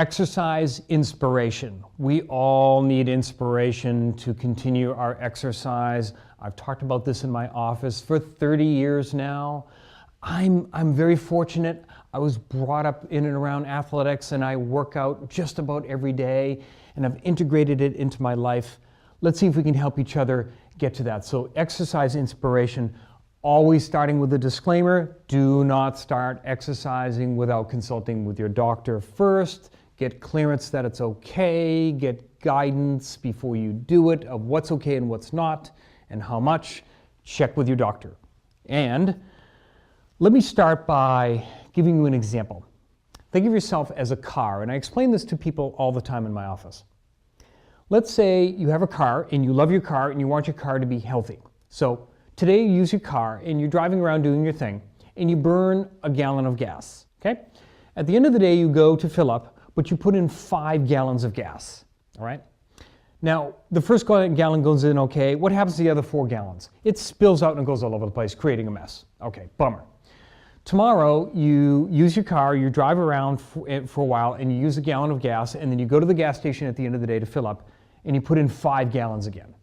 Exercise inspiration. We all need inspiration to continue our exercise. I've talked about this in my office for 30 years now. I'm very fortunate. I was brought up in and around athletics, and I work out just about every day, and I've integrated it into my life. Let's see if we can help each other get to that. So exercise inspiration, always starting with a disclaimer: do not start exercising without consulting with your doctor first. Get clearance that it's okay, get guidance before you do it of what's okay and what's not, and how much. Check with your doctor. And let me start by giving you an example. Think of yourself as a car, and I explain this to people all the time in my office. Let's say you have a car and you love your car and you want your car to be healthy. So today you use your car and you're driving around doing your thing and you burn a gallon of gas, okay? At the end of the day you go to fill up, but you put in 5 gallons of gas, all right? Now, the first gallon goes in okay. What happens to the other 4 gallons? It spills out and goes all over the place, creating a mess. Okay, bummer. Tomorrow, you use your car, you drive around for a while, and you use a gallon of gas, and then you go to the gas station at the end of the day to fill up, and you put in 5 gallons again.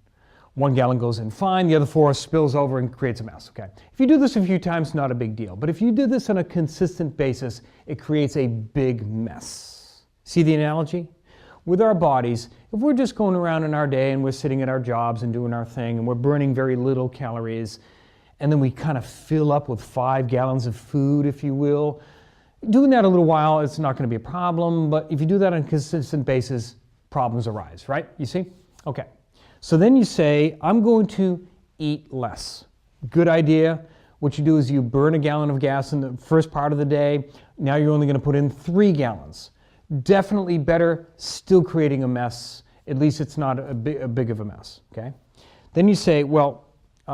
1 gallon goes in fine, the other 4 spills over and creates a mess, okay? If you do this a few times, not a big deal. But if you do this on a consistent basis, it creates a big mess. See the analogy? With our bodies, if we're just going around in our day and we're sitting at our jobs and doing our thing and we're burning very little calories, and then we kind of fill up with 5 gallons of food, if you will, doing that a little while, it's not going to be a problem. But if you do that on a consistent basis, problems arise, right? You see? Okay. So then you say, I'm going to eat less. Good idea. What you do is you burn a gallon of gas in the first part of the day. Now you're only going to put in 3 gallons. Definitely better, still creating a mess. At least it's not a big of a mess, okay? Then you say, well,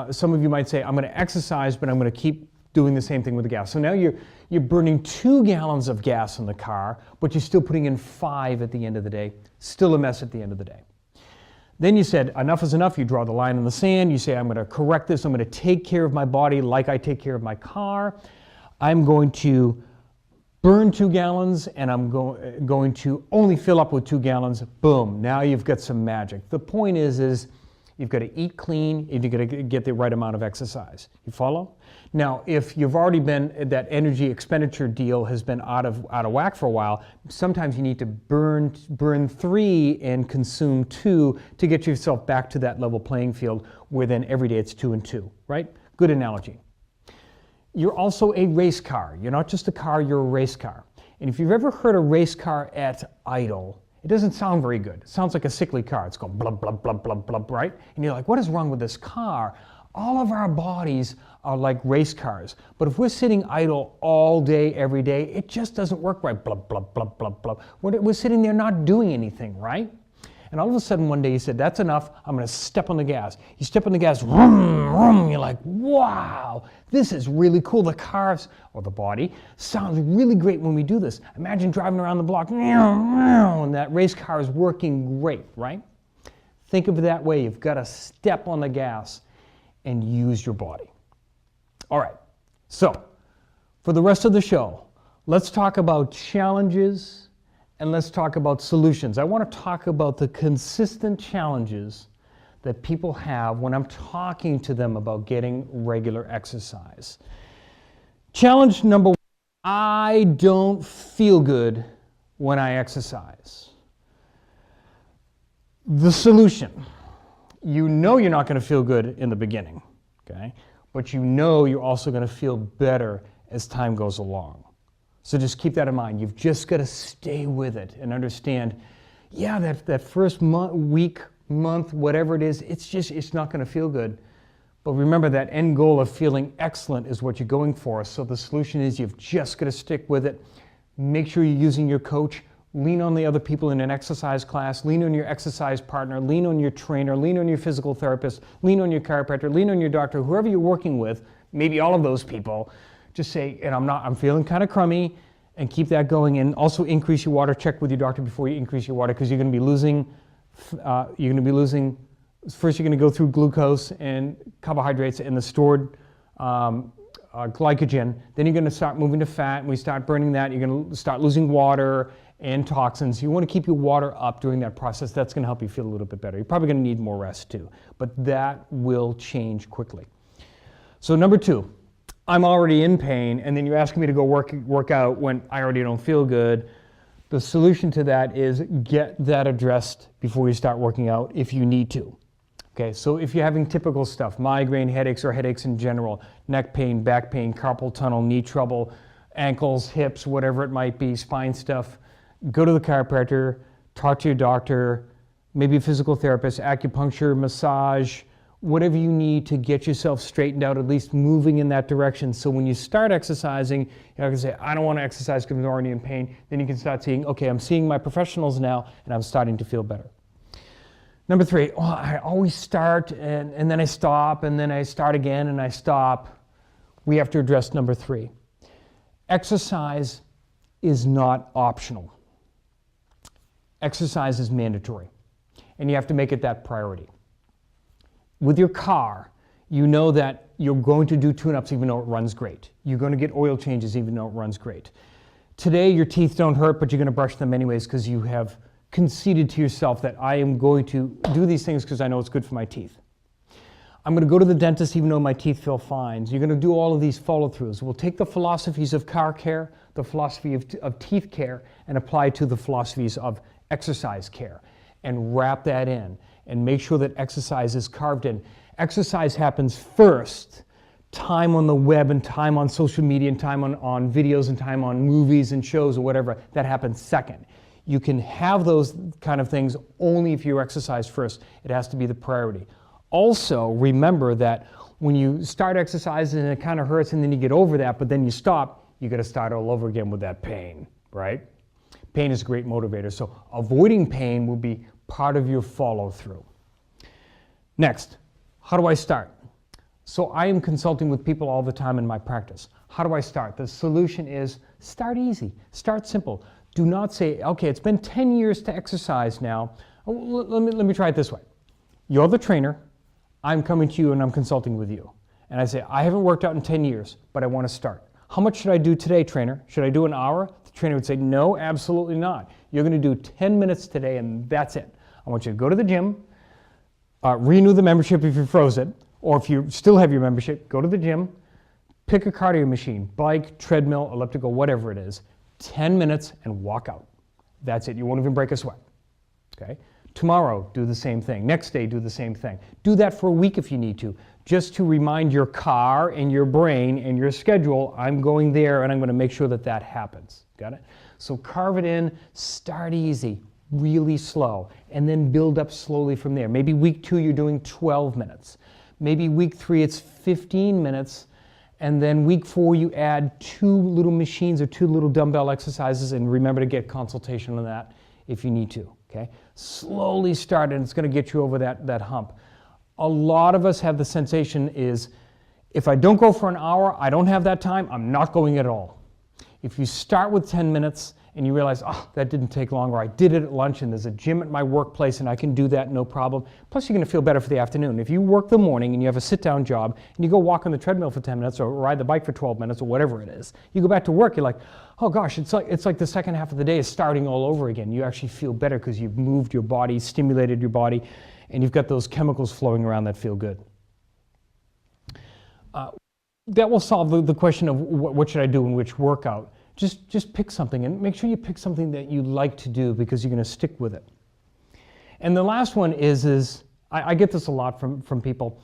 some of you might say, I'm going to exercise, but I'm going to keep doing the same thing with the gas. So now you're burning 2 gallons of gas in the car, but you're still putting in 5 at the end of the day. Still a mess at the end of the day. Then you said, enough is enough. You draw the line in the sand. You say, I'm going to correct this. I'm going to take care of my body like I take care of my car. I'm going to burn 2 gallons, and I'm going to only fill up with 2 gallons. Boom, now you've got some magic. The point is you've got to eat clean, and you've got to get the right amount of exercise. You follow? Now, if you've already been, that energy expenditure deal has been out of whack for a while, sometimes you need to burn 3 and consume 2 to get yourself back to that level playing field where then every day it's 2 and 2, right? Good analogy. You're also a race car. You're not just a car, you're a race car. And if you've ever heard a race car at idle, it doesn't sound very good. It sounds like a sickly car. It's going blub, blub, blub, blub, blub, right? And you're like, what is wrong with this car? All of our bodies are like race cars. But if we're sitting idle all day, every day, it just doesn't work right. Blub, blub, blub, blub, blub. We're sitting there not doing anything, right? And all of a sudden one day you said, that's enough, I'm going to step on the gas. You step on the gas, vroom, vroom, you're like, wow, this is really cool. The cars, or the body, sounds really great when we do this. Imagine driving around the block, and that race car is working great, right? Think of it that way. You've got to step on the gas and use your body. All right, so for the rest of the show, let's talk about challenges and let's talk about solutions. I want to talk about the consistent challenges that people have when I'm talking to them about getting regular exercise. Challenge number 1, I don't feel good when I exercise. The solution, you know you're not going to feel good in the beginning, okay? But you know you're also going to feel better as time goes along. So just keep that in mind. You've just got to stay with it and understand, yeah, that first week, month, whatever it is, it's not going to feel good. But remember, that end goal of feeling excellent is what you're going for. So the solution is you've just got to stick with it. Make sure you're using your coach. Lean on the other people in an exercise class. Lean on your exercise partner. Lean on your trainer. Lean on your physical therapist. Lean on your chiropractor. Lean on your doctor. Whoever you're working with, maybe all of those people. Just say, and I'm feeling kind of crummy, and keep that going. And also increase your water. Check with your doctor before you increase your water, because you're going to be losing. First, you're going to go through glucose and carbohydrates and the stored glycogen. Then you're going to start moving to fat, and we start burning that. You're going to start losing water, and toxins. You want to keep your water up during that process. That's going to help you feel a little bit better. You're probably going to need more rest too, but that will change quickly. So number 2, I'm already in pain, and then you're asking me to go work out when I already don't feel good. The solution to that is get that addressed before you start working out if you need to. Okay, so if you're having typical stuff, migraine, headaches, or headaches in general, neck pain, back pain, carpal tunnel, knee trouble, ankles, hips, whatever it might be, spine stuff, go to the chiropractor, talk to your doctor, maybe a physical therapist, acupuncture, massage, whatever you need to get yourself straightened out, at least moving in that direction. So when you start exercising, you're not going to say, I don't want to exercise because I'm already in pain. Then you can start seeing, okay, I'm seeing my professionals now and I'm starting to feel better. Number 3, I always start and then I stop and then I start again and I stop. We have to address number 3. Exercise is not optional. Exercise is mandatory, and you have to make it that priority. With your car, you know that you're going to do tune-ups even though it runs great. You're going to get oil changes even though it runs great. Today, your teeth don't hurt, but you're going to brush them anyways because you have conceded to yourself that I am going to do these things because I know it's good for my teeth. I'm going to go to the dentist even though my teeth feel fine. So you're going to do all of these follow-throughs. We'll take the philosophies of car care, the philosophy of teeth care, and apply it to the philosophies of exercise care and wrap that in and make sure that exercise is carved in. Exercise happens first. Time on the web and time on social media and time on videos and time on movies and shows or whatever, that happens second. You can have those kind of things only if you exercise first. It has to be the priority. Also, remember that when you start exercising and it kind of hurts and then you get over that, but then you stop, you got to start all over again with that pain, right? Pain is a great motivator. So avoiding pain will be part of your follow-through. Next, how do I start? So I am consulting with people all the time in my practice. How do I start? The solution is start easy, start simple. Do not say, okay, it's been 10 years to exercise now. Let me try it this way. You're the trainer. I'm coming to you and I'm consulting with you. And I say, I haven't worked out in 10 years, but I want to start. How much should I do today, trainer? Should I do an hour? The trainer would say, no, absolutely not. You're going to do 10 minutes today and that's it. I want you to go to the gym, renew the membership if you froze it, or if you still have your membership, go to the gym, pick a cardio machine, bike, treadmill, elliptical, whatever it is, 10 minutes and walk out. That's it. You won't even break a sweat. Okay? Tomorrow, do the same thing. Next day, do the same thing. Do that for a week if you need to, just to remind your car and your brain and your schedule, I'm going there and I'm going to make sure that that happens. Got it? So carve it in, start easy, really slow, and then build up slowly from there. Maybe week 2, you're doing 12 minutes. Maybe week 3, it's 15 minutes. And then week 4, you add 2 little machines or 2 little dumbbell exercises, and remember to get consultation on that if you need to. Okay? Slowly start, and it's going to get you over that hump. A lot of us have the sensation is, if I don't go for an hour, I don't have that time, I'm not going at all. If you start with 10 minutes and you realize, oh, that didn't take long, or I did it at lunch and there's a gym at my workplace and I can do that, no problem. Plus you're going to feel better for the afternoon. If you work the morning and you have a sit-down job and you go walk on the treadmill for 10 minutes or ride the bike for 12 minutes or whatever it is, you go back to work, you're like, oh gosh, it's like the second half of the day is starting all over again. You actually feel better because you've moved your body, stimulated your body, and you've got those chemicals flowing around that feel good. That will solve the question of what should I do in which workout. Just pick something, and make sure you pick something that you like to do because you're going to stick with it. And the last one is I get this a lot from people.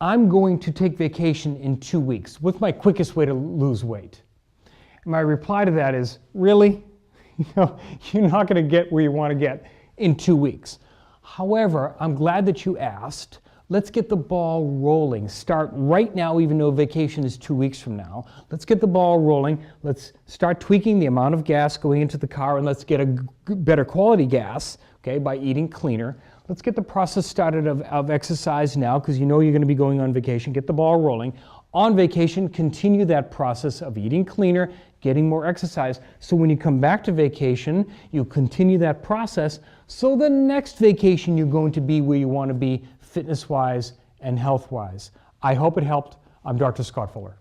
I'm going to take vacation in 2 weeks. What's my quickest way to lose weight? And my reply to that is, really? You're not going to get where you want to get in 2 weeks. However, I'm glad that you asked. Let's get the ball rolling. Start right now, even though vacation is 2 weeks from now. Let's get the ball rolling. Let's start tweaking the amount of gas going into the car, and let's get a better quality gas, okay, by eating cleaner. Let's get the process started of exercise now, because you know you're going to be going on vacation. Get the ball rolling. On vacation, continue that process of eating cleaner, getting more exercise. So when you come back to vacation, you continue that process. So the next vacation, you're going to be where you want to be, fitness-wise and health-wise. I hope it helped. I'm Dr. Scott Fuller.